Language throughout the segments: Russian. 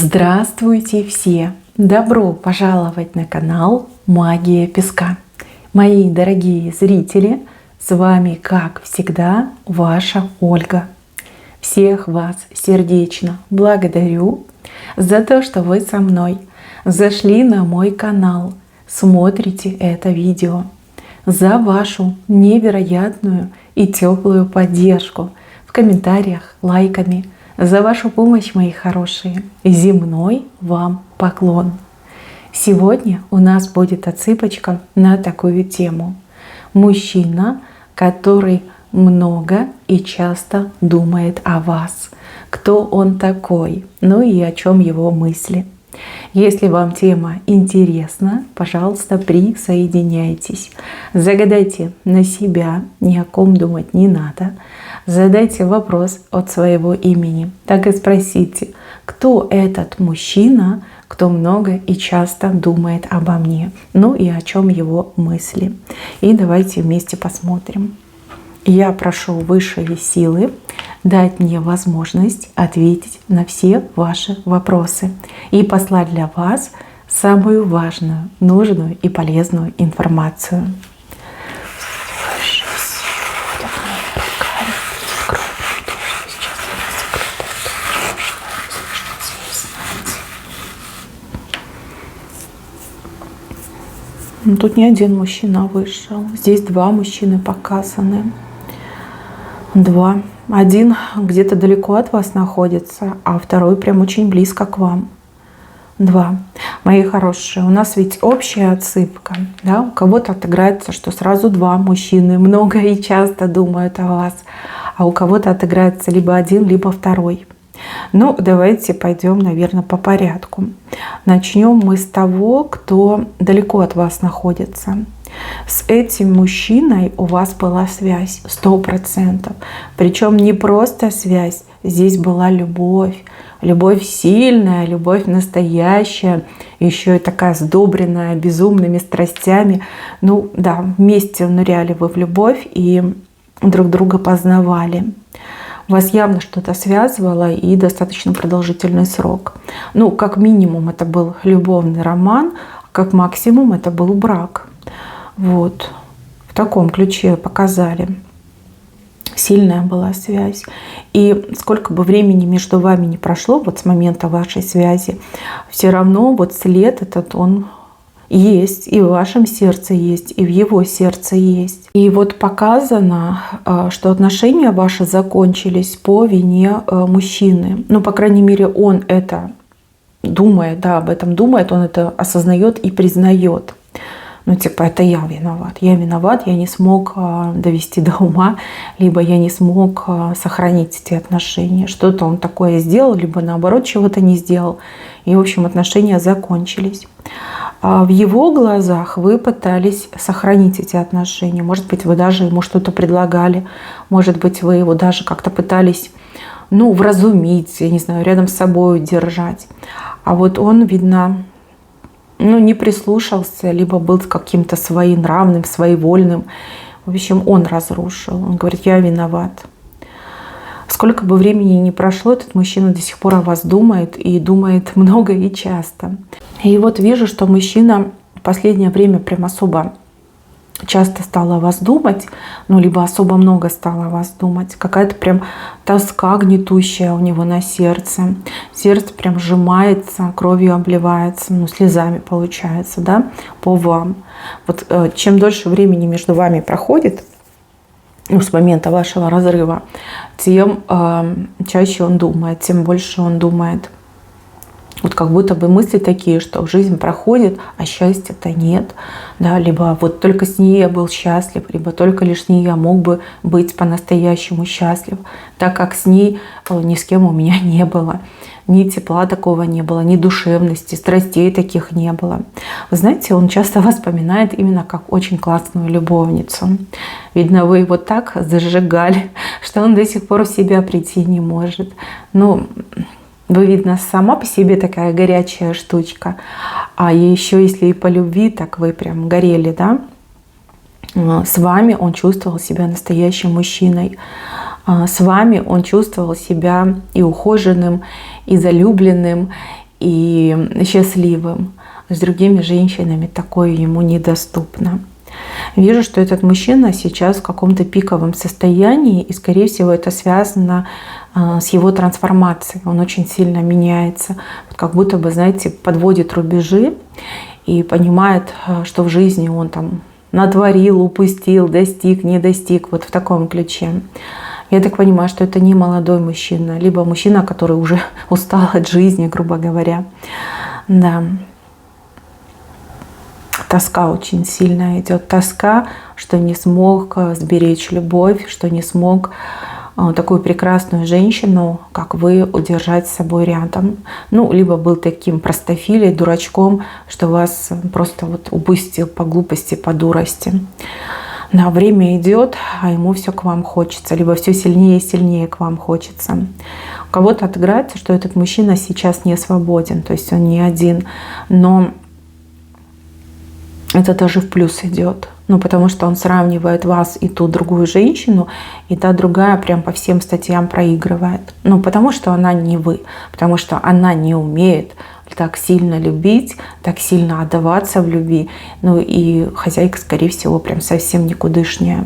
Здравствуйте все! Добро пожаловать на канал Магия Песка. Мои дорогие зрители, с вами, как всегда, ваша Ольга. Всех вас сердечно благодарю за то, что вы со мной зашли на мой канал, смотрите это видео, за вашу невероятную и теплую поддержку в комментариях, лайками, за вашу помощь, мои хорошие. Земной вам поклон. Сегодня у нас будет отсыпочка на такую тему. Мужчина, который много и часто думает о вас. Кто он такой? Ну и о чем его мысли? Если вам тема интересна, пожалуйста, присоединяйтесь. Загадайте на себя, ни о ком думать не надо. Задайте вопрос от своего имени. Так и спросите, кто этот мужчина, кто много и часто думает обо мне. Ну и о чем его мысли. И давайте вместе посмотрим. Я прошу высшие силы дать мне возможность ответить на все ваши вопросы и послать для вас самую важную, нужную и полезную информацию. Тут не один мужчина вышел. Здесь два мужчины показаны. Два. Один где-то далеко от вас находится, а второй прям очень близко к вам. Два. Мои хорошие, у нас ведь общая отсыпка. Да? У кого-то отыграется, что сразу два мужчины много и часто думают о вас. А у кого-то отыграется либо один, либо второй. Ну, давайте пойдем, наверное, по порядку. Начнем мы с того, кто далеко от вас находится. С этим мужчиной у вас была связь 100%. Причем не просто связь, здесь была любовь. Любовь сильная, любовь настоящая, еще и такая сдобренная безумными страстями. Ну да, вместе ныряли вы в любовь и друг друга познавали. Вас явно что-то связывало и достаточно продолжительный срок. Ну, как минимум это был любовный роман, как максимум это был брак. Вот, в таком ключе показали. Сильная была связь. И сколько бы времени между вами не прошло, вот с момента вашей связи, все равно вот след этот, он есть, и в вашем сердце есть, и в его сердце есть. И вот показано, что отношения ваши закончились по вине мужчины. Ну, по крайней мере, он это думает, да, об этом думает, он это осознает и признает. Ну, типа, это я виноват, я не смог довести до ума, либо я не смог сохранить эти отношения. Что-то он такое сделал, либо наоборот чего-то не сделал. И, в общем, отношения закончились. В его глазах вы пытались сохранить эти отношения. Может быть, вы даже ему что-то предлагали. Может быть, вы его даже как-то пытались, ну, вразумить, я не знаю, рядом с собой держать. А вот он, видно, ну, не прислушался, либо был каким-то своенравным, своевольным. В общем, он разрушил. Он говорит, я виноват. Сколько бы времени ни прошло, этот мужчина до сих пор о вас думает, и думает много и часто. И вот вижу, что мужчина в последнее время прям особо часто стал о вас думать, ну, либо особо много стал о вас думать. Какая-то прям тоска гнетущая у него на сердце. Сердце прям сжимается, кровью обливается, ну, слезами получается, да, по вам. Вот чем дольше времени между вами проходит, ну, с момента вашего разрыва, тем чаще он думает, тем больше он думает. Вот как будто бы мысли такие, что жизнь проходит, а счастья-то нет. Да? Либо вот только с ней я был счастлив, либо только лишь с ней я мог бы быть по-настоящему счастлив. Так как с ней ни с кем у меня не было. Ни тепла такого не было, ни душевности, страстей таких не было. Вы знаете, он часто вас вспоминает именно как очень классную любовницу. Видно, вы его так зажигали, что он до сих пор в себя прийти не может. Ну, вы, видно, сама по себе такая горячая штучка. А еще если и по любви, так вы прям горели, да? С вами он чувствовал себя настоящим мужчиной. С вами он чувствовал себя и ухоженным, и залюбленным, и счастливым. С другими женщинами такое ему недоступно. Вижу, что этот мужчина сейчас в каком-то пиковом состоянии, и, скорее всего, это связано с его трансформацией. Он очень сильно меняется, как будто бы, знаете, подводит рубежи и понимает, что в жизни он там натворил, упустил, достиг, не достиг, вот в таком ключе. Я так понимаю, что это не молодой мужчина, либо мужчина, который уже устал от жизни, грубо говоря. Да. Тоска очень сильно идет. Тоска, что не смог сберечь любовь, что не смог такую прекрасную женщину, как вы, удержать с собой рядом. Ну, либо был таким простофилей, дурачком, что вас просто вот упустил по глупости, по дурости. Да, время идет, а ему все к вам хочется, либо все сильнее и сильнее к вам хочется. У кого-то отыграется, что этот мужчина сейчас не свободен, то есть он не один, но это даже в плюс идет. Ну, потому что он сравнивает вас и ту другую женщину, и та другая прям по всем статьям проигрывает. Ну, потому что она не вы, потому что она не умеет так сильно любить, так сильно отдаваться в любви. Ну, и хозяйка, скорее всего, прям совсем никудышняя.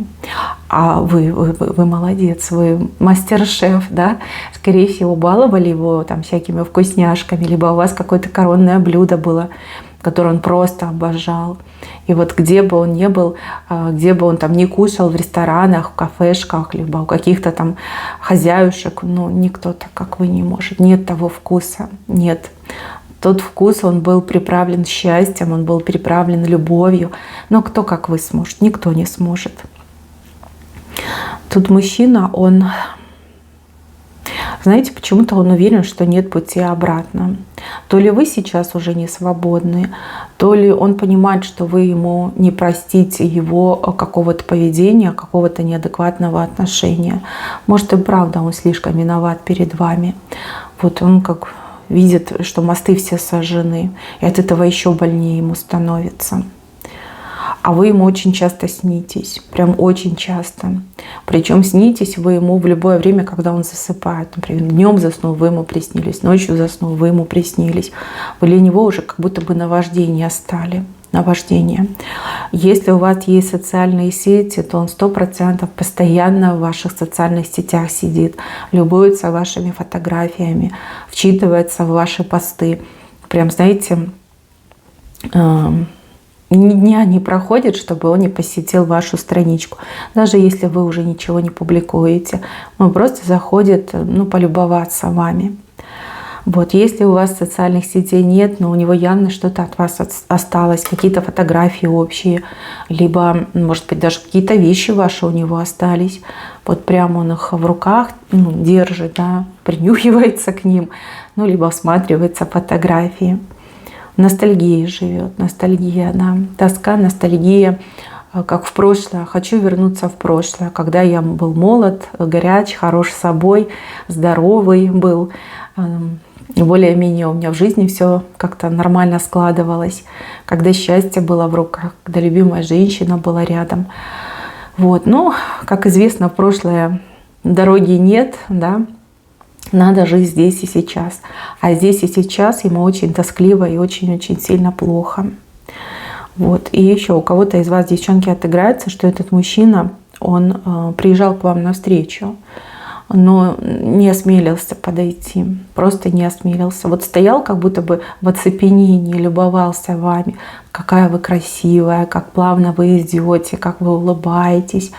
А вы молодец, вы мастер-шеф, да? Скорее всего, баловали его там всякими вкусняшками, либо у вас какое-то коронное блюдо было, который он просто обожал. И вот где бы он ни был, где бы он там не кушал, в ресторанах, в кафешках, либо у каких-то там хозяюшек, ну, никто так, как вы, не может. Нет того вкуса, нет. Тот вкус, он был приправлен счастьем, он был приправлен любовью. Но кто, как вы, сможет? Никто не сможет. Тут мужчина, он... Знаете, почему-то он уверен, что нет пути обратно. То ли вы сейчас уже не свободны, то ли он понимает, что вы ему не простите его какого-то поведения, какого-то неадекватного отношения. Может, и правда он слишком виноват перед вами. Вот он как видит, что мосты все сожжены, и от этого еще больнее ему становится. А вы ему очень часто снитесь, прям очень часто. Причем снитесь вы ему в любое время, когда он засыпает. Например, днем заснул, вы ему приснились, ночью заснул, вы ему приснились. Вы для него уже как будто бы наваждение стали. Наваждение. Если у вас есть социальные сети, то он 100% постоянно в ваших социальных сетях сидит, любуется вашими фотографиями, вчитывается в ваши посты. Прям, знаете, ни дня не проходит, чтобы он не посетил вашу страничку. Даже если вы уже ничего не публикуете. Он просто заходит, ну, полюбоваться вами. Вот, если у вас социальных сетей нет, но у него явно что-то от вас осталось, какие-то фотографии общие, либо, может быть, даже какие-то вещи ваши у него остались. Вот прямо он их в руках, ну, держит, да, принюхивается к ним, ну, либо всматривается в фотографии. Ностальгия живет, ностальгия, да, тоска, ностальгия, как в прошлое. Хочу вернуться в прошлое, когда я был молод, горяч, хорош собой, здоровый был. Более-менее у меня в жизни все как-то нормально складывалось, когда счастье было в руках, когда любимая женщина была рядом. Вот. Но, как известно, в прошлое дороги нет, да. Надо жить здесь и сейчас. А здесь и сейчас ему очень тоскливо и очень-очень сильно плохо. Вот. И еще у кого-то из вас, девчонки, отыграется, что этот мужчина, он приезжал к вам навстречу, но не осмелился подойти, просто не осмелился. Вот стоял как будто бы в оцепенении, любовался вами, какая вы красивая, как плавно вы идете, как вы улыбаетесь,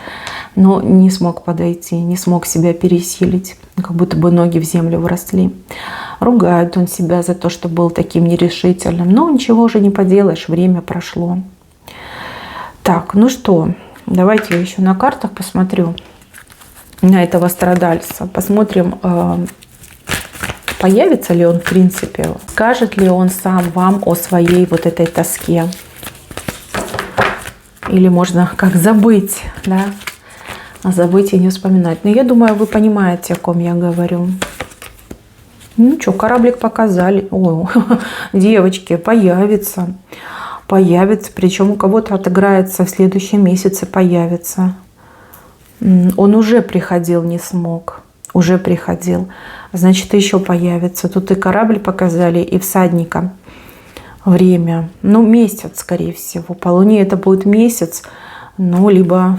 но не смог подойти, не смог себя пересилить, как будто бы ноги в землю вросли. Ругает он себя за то, что был таким нерешительным, но ничего уже не поделаешь, время прошло. Так, ну что, давайте я еще на картах посмотрю на этого страдальца. Посмотрим, появится ли он в принципе, скажет ли он сам вам о своей вот этой тоске. Или можно как забыть, да? Забыть и не вспоминать. Но я думаю, вы понимаете, о ком я говорю. Ну что, кораблик показали. Ой, девочки, появится. Появится. Причем у кого-то отыграется в следующем месяце, появится. Он уже приходил, не смог. Уже приходил. значит, еще появится. Тут и корабль показали, и всадника. Время. Ну, месяц, скорее всего. По Луне это будет месяц, ну, либо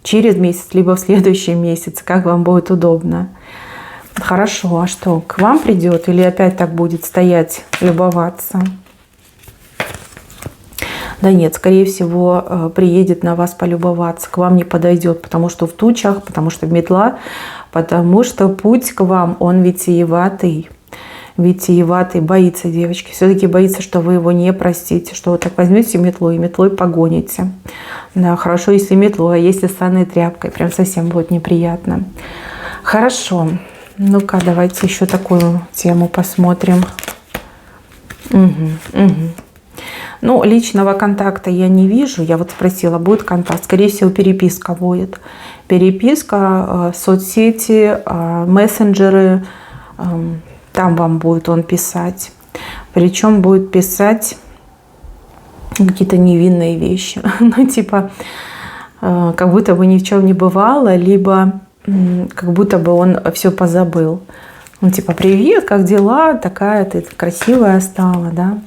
через месяц, либо в следующий месяц, как вам будет удобно. Хорошо, а что, к вам придет или опять так будет стоять, любоваться? Да нет, скорее всего, приедет на вас полюбоваться, к вам не подойдет, потому что в тучах, потому что метла, потому что путь к вам, он витиеватый. Витиеватый, боится девочки. Все-таки боится, что вы его не простите, что вы так возьмете метлу и метлой погоните. Да, хорошо, если метлу, а если ссаной тряпкой, прям совсем будет неприятно. Хорошо. Ну-ка, давайте еще такую тему посмотрим. Ну, личного контакта я не вижу. Я вот спросила, будет контакт? Скорее всего, переписка будет. Переписка, соцсети, мессенджеры. Там вам будет он писать. Причем будет писать какие-то невинные вещи. Ну, типа, как будто бы ни в чем не бывало, либо как будто бы он все позабыл. Ну, типа, привет, как дела? Такая ты красивая стала, да?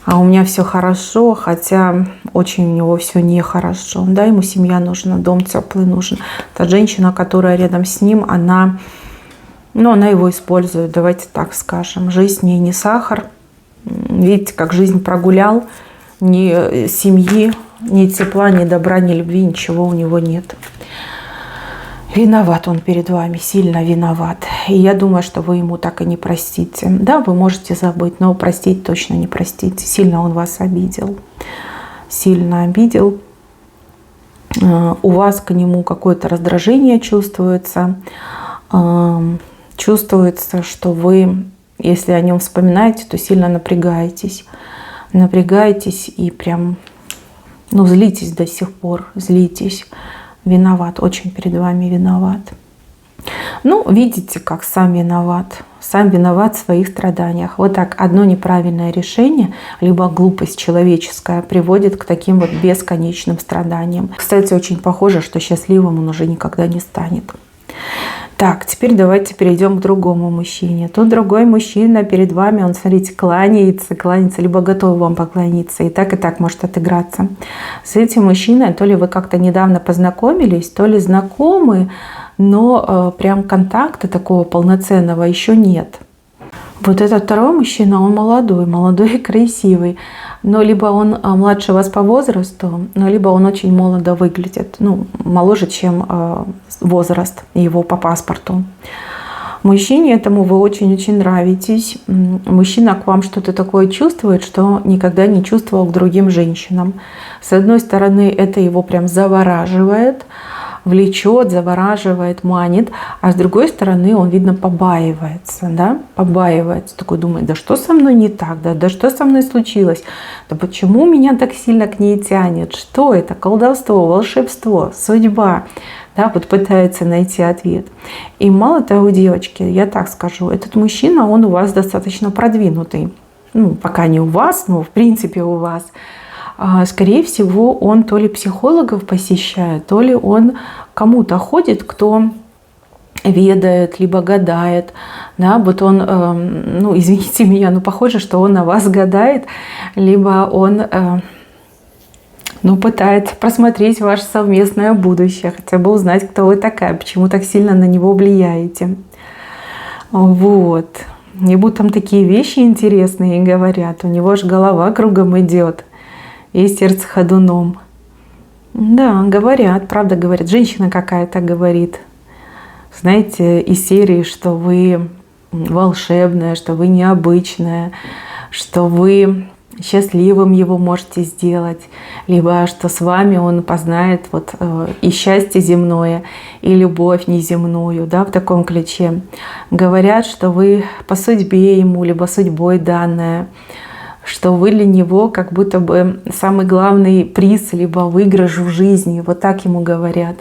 А у меня все хорошо, хотя очень у него все нехорошо. Да, ему семья нужна, дом теплый нужен. Та женщина, которая рядом с ним, она его использует, давайте так скажем. Жизнь с ней не сахар. Видите, как жизнь прогулял. Ни семьи, ни тепла, ни добра, ни любви, ничего у него нет. Виноват он перед вами, сильно виноват. И я думаю, что вы ему так и не простите. Да, вы можете забыть, но простить точно не простите. Сильно он вас обидел. Сильно обидел. У вас к нему какое-то раздражение чувствуется. Чувствуется, что вы, если о нем вспоминаете, то сильно напрягаетесь. Напрягаетесь и прям, злитесь до сих пор, злитесь. Виноват, очень перед вами виноват. Видите, как сам виноват. Сам виноват в своих страданиях. Вот так одно неправильное решение, либо глупость человеческая приводит к таким вот бесконечным страданиям. Кстати, очень похоже, что счастливым он уже никогда не станет. Так, теперь давайте перейдем к другому мужчине. Тут другой мужчина перед вами, он, смотрите, кланяется, либо готов вам поклониться. И так может отыграться. С этим мужчиной то ли вы как-то недавно познакомились, то ли знакомы, но прям контакта такого полноценного еще нет. Вот этот второй мужчина, он молодой и красивый. Но либо он младше вас по возрасту, либо он очень молодо выглядит. Моложе, чем возраст его по паспорту. Мужчине этому вы очень-очень нравитесь. Мужчина к вам что-то такое чувствует, что никогда не чувствовал к другим женщинам. С одной стороны, это его прям завораживает, влечет, завораживает, манит, а с другой стороны он, видно, побаивается, да, побаивается, такой думает, да что со мной не так, да что со мной случилось, да почему меня так сильно к ней тянет, что это, колдовство, волшебство, судьба, да, вот пытается найти ответ. И мало того, девочки, я так скажу, этот мужчина, он у вас достаточно продвинутый, пока не у вас, но в принципе у вас. Скорее всего, он то ли психологов посещает, то ли он кому-то ходит, кто ведает, либо гадает. Да, вот он, извините меня, похоже, что он на вас гадает, либо он пытается просмотреть ваше совместное будущее, хотя бы узнать, кто вы такая, почему так сильно на него влияете. Вот. Ему там такие вещи интересные говорят, у него аж голова кругом идет. И сердце ходуном. Да, говорят, правда говорят. Женщина какая-то говорит. Знаете, из серии, что вы волшебная, что вы необычная, что вы счастливым его можете сделать, либо что с вами он познает и счастье земное, и любовь неземную, да, в таком ключе. Говорят, что вы по судьбе ему, либо судьбой данная, что вы для него как будто бы самый главный приз, либо выигрыш в жизни. Вот так ему говорят.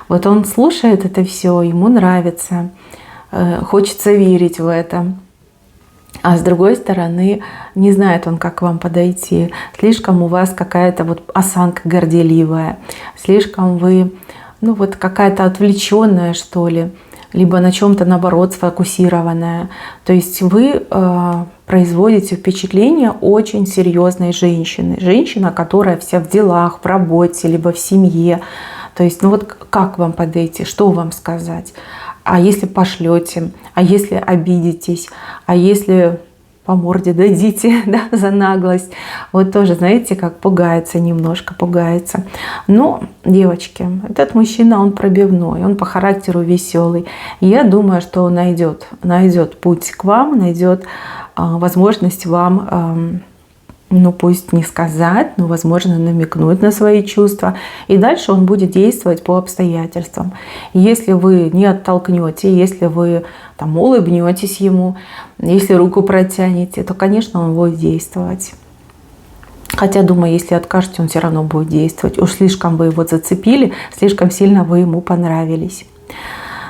Вот он слушает это все, ему нравится, хочется верить в это. А с другой стороны, не знает он, как к вам подойти. Слишком у вас какая-то осанка горделивая, слишком вы, какая-то отвлеченная, что ли. либо на чем-то, наоборот, сфокусированная. То есть вы производите впечатление очень серьезной женщины. Женщина, которая вся в делах, в работе, либо в семье. То есть, ну вот как вам подойти, что вам сказать? А если пошлете? А если обидитесь? А если по морде дадите, да, за наглость? Вот тоже, знаете, как пугается немножко, пугается. Но, девочки, этот мужчина, он пробивной, он по характеру веселый. Я думаю, что он найдет путь к вам, найдет возможность вам, ну пусть не сказать, но возможно намекнуть на свои чувства. И дальше он будет действовать по обстоятельствам. Если вы не оттолкнете, если вы там улыбнетесь ему, если руку протянете, то, конечно, он будет действовать. Хотя, думаю, если откажете, он все равно будет действовать. Уж слишком вы его зацепили, слишком сильно вы ему понравились.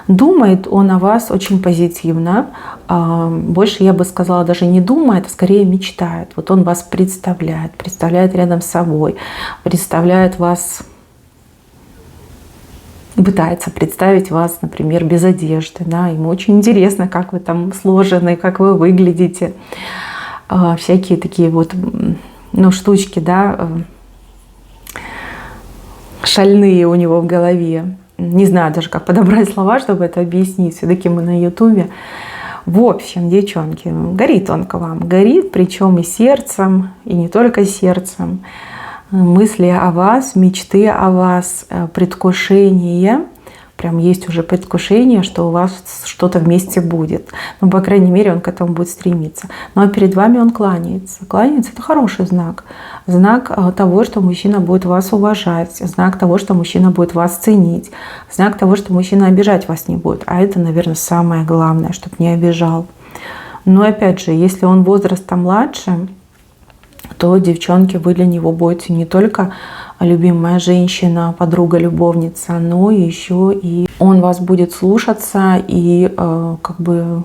Думает он о вас очень позитивно. Больше, я бы сказала, даже не думает, а скорее мечтает. Вот он вас представляет рядом с собой, представляет вас, пытается представить вас, например, без одежды. Да? Ему очень интересно, как вы там сложены, как вы выглядите. Всякие такие вот, ну, штучки, да, шальные у него в голове. Не знаю даже, как подобрать слова, чтобы это объяснить. Все-таки мы на Ютубе. В общем, девчонки, горит он к вам. Горит, причем и сердцем, и не только сердцем. Мысли о вас, мечты о вас, предвкушение. Прям есть уже предвкушение, что у вас что-то вместе будет. Ну, по крайней мере, он к этому будет стремиться. Ну, а перед вами он кланяется. Кланяется – это хороший знак. Знак того, что мужчина будет вас уважать. Знак того, что мужчина будет вас ценить. Знак того, что мужчина обижать вас не будет. А это, наверное, самое главное, чтобы не обижал. Но, опять же, если он возрастом младше, то, девчонки, вы для него будете не только любимая женщина, подруга, любовница, но еще и он вас будет слушаться и как бы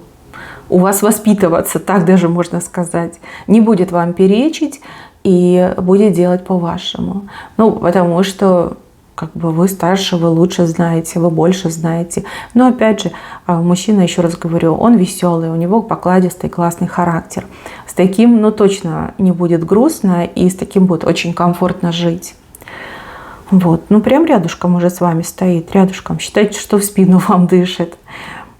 у вас воспитываться, так даже можно сказать. Не будет вам перечить и будет делать по-вашему. Ну, потому что как бы вы старше, вы лучше знаете, вы больше знаете. Но опять же, мужчина, еще раз говорю, он веселый, у него покладистый, классный характер. С таким, ну, точно не будет грустно, и с таким будет очень комфортно жить. Вот, ну прям рядышком уже с вами стоит, рядышком. Считайте, что в спину вам дышит.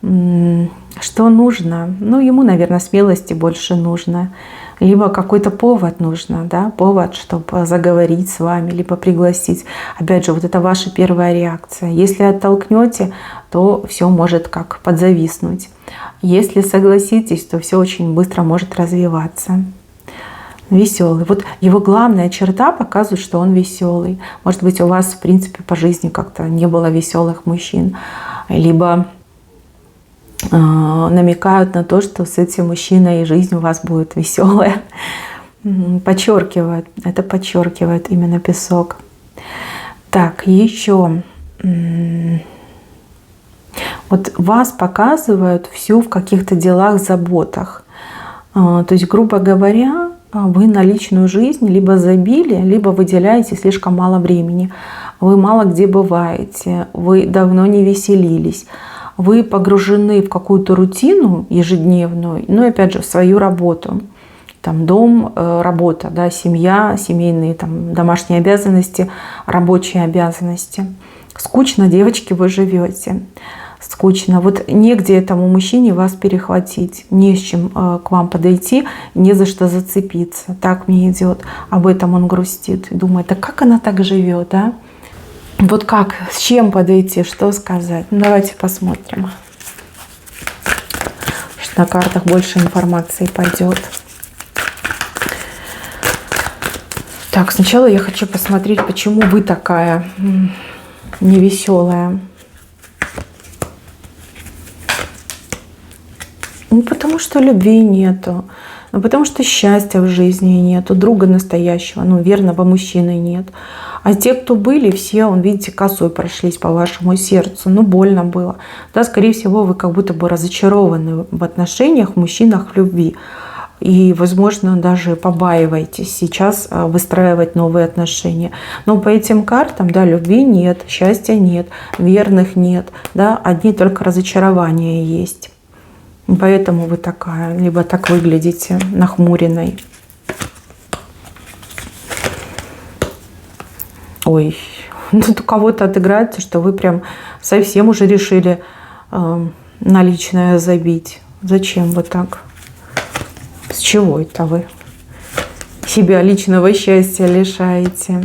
Что нужно? Ну, ему, наверное, смелости больше нужно. Либо какой-то повод нужно, да, повод, чтобы заговорить с вами, либо пригласить. Опять же, вот это ваша первая реакция. Если оттолкнете, то все может как подзависнуть. Если согласитесь, то все очень быстро может развиваться. Веселый. Вот его главная черта показывает, что он веселый. Может быть, у вас, в принципе, по жизни как-то не было веселых мужчин. Либо намекают на то, что с этим мужчиной жизнь у вас будет веселая. Подчеркивает. Это подчеркивает именно песок. Так, еще. Вот вас показывают всю в каких-то делах, заботах. То есть, грубо говоря, вы на личную жизнь либо забили, либо выделяете слишком мало времени. Вы мало где бываете, вы давно не веселились. Вы погружены в какую-то рутину ежедневную, ну и опять же в свою работу. Там дом, работа, да, семья, семейные там, домашние обязанности, рабочие обязанности. Скучно, девочки, вы живете. Скучно. Вот негде этому мужчине вас перехватить, не с чем к вам подойти, не за что зацепиться. Так мне идет. Об этом он грустит. Думает, да как она так живет, да? Вот как, с чем подойти, что сказать? Ну, давайте посмотрим. Что на картах больше информации пойдет. Так, сначала я хочу посмотреть, почему вы такая невеселая. Ну, потому что любви нету. Ну, потому что счастья в жизни нету, друга настоящего, ну, верного мужчины нет. А те, кто были, все, видите, косой прошлись по вашему сердцу. Ну, больно было. Да, скорее всего, вы как будто бы разочарованы в отношениях, в мужчинах, в любви. И, возможно, даже побаиваетесь сейчас выстраивать новые отношения. Но по этим картам, да, любви нет, счастья нет, верных нет, да, одни только разочарования есть. Поэтому вы такая, либо так выглядите, нахмуренной. Ой, тут у кого-то отыграется, что вы прям совсем уже решили на личное забить. Зачем вы так? С чего это вы себя личного счастья лишаете?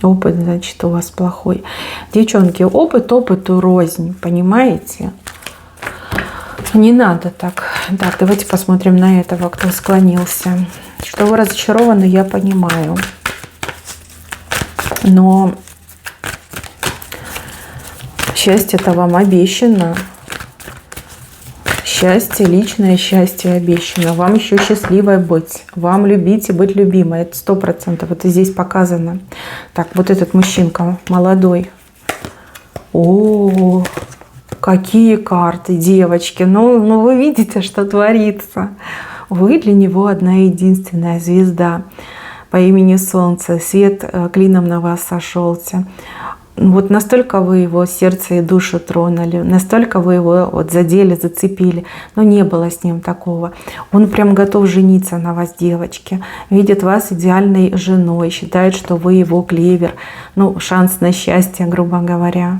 Опыт, значит, у вас плохой. Девчонки, опыт опыту рознь, понимаете? Не надо так. Так, давайте посмотрим на этого, кто склонился. Что вы разочарованы, я понимаю. Но счастье-то вам обещано. Счастье, личное счастье обещано. Вам еще счастливой быть. Вам любить и быть любимой. Это 100%. Это здесь показано. Так, вот этот мужчинка молодой. О, какие карты, девочки. Ну вы видите, что творится. Вы для него одна единственная звезда по имени Солнце. Свет клином на вас сошелся. Вот настолько вы его сердце и душу тронули, настолько вы его вот задели, зацепили. Но не было с ним такого. Он прям готов жениться на вас, девочки. Видит вас идеальной женой, считает, что вы его клевер. Ну, шанс на счастье, грубо говоря.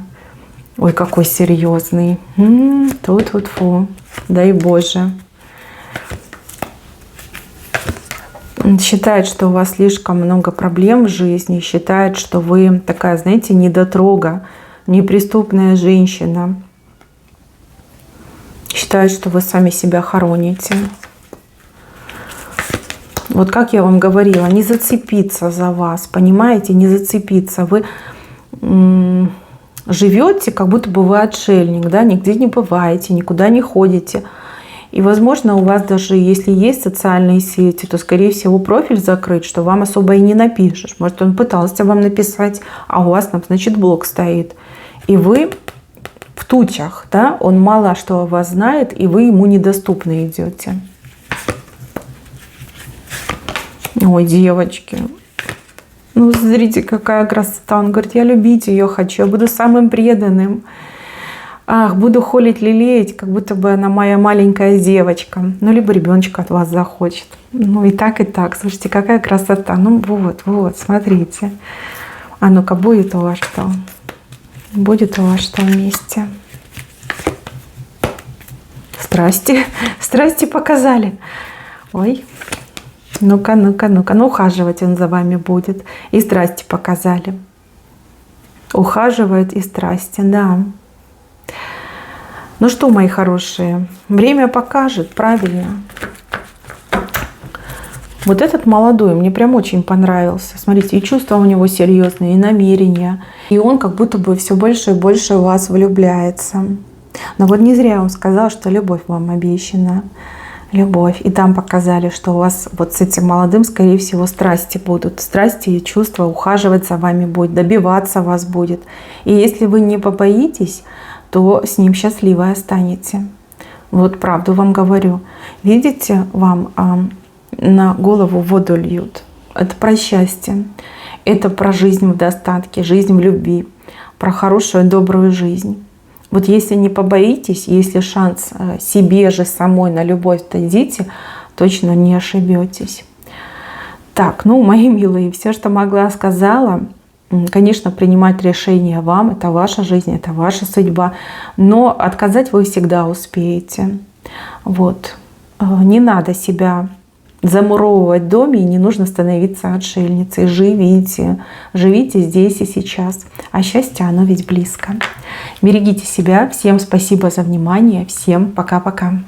Ой, какой серьезный. Тьфу-тьфу-тьфу. Дай Боже. Считает, что у вас слишком много проблем в жизни, считает, что вы такая, знаете, недотрога, неприступная женщина. Считает, что вы сами себя хороните. Вот как я вам говорила, не зацепиться за вас, понимаете, не зацепиться. Вы живете, как будто бы вы отшельник, да, нигде не бываете, никуда не ходите. И, возможно, у вас даже, если есть социальные сети, то, скорее всего, профиль закрыт, что вам особо и не напишешь. Может, он пытался вам написать, а у вас там, значит, блок стоит. И вы в тучах, да, он мало что о вас знает, и вы ему недоступны идете. Ой, девочки. Ну, смотрите, какая красота. Он говорит, я любить ее хочу, я буду самым преданным. Ах, буду холить, лелеять, как будто бы она моя маленькая девочка. Ну, либо ребеночка от вас захочет. Ну, и так, и так. Слушайте, какая красота. Ну, вот, смотрите. А ну-ка, будет у вас что? Будет у вас что вместе? Страсти показали. Ой. Ну-ка. Ну, ухаживать он за вами будет. И страсти показали. Ухаживает и страсти, да. Ну что, мои хорошие, время покажет, правильно. Вот этот молодой мне прям очень понравился. Смотрите, и чувства у него серьезные, и намерения. И он как будто бы все больше и больше в вас влюбляется. Но вот не зря он сказал, что любовь вам обещана. Любовь. И там показали, что у вас вот с этим молодым, скорее всего, страсти будут. Страсти и чувства, ухаживать за вами будет, добиваться вас будет. И если вы не побоитесь, то с ним счастливой останете. Вот правду вам говорю. Видите, вам на голову воду льют. Это про счастье. Это про жизнь в достатке, жизнь в любви. Про хорошую, добрую жизнь. Вот если не побоитесь, если шанс себе же самой на любовь дадите, точно не ошибетесь. Так, ну, мои милые, все, что могла, сказала. Конечно, принимать решение вам, это ваша жизнь, это ваша судьба, но отказать вы всегда успеете. Вот. Не надо себя замуровывать в доме, и не нужно становиться отшельницей. Живите здесь и сейчас. А счастье, оно ведь близко. Берегите себя. Всем спасибо за внимание. Всем пока-пока.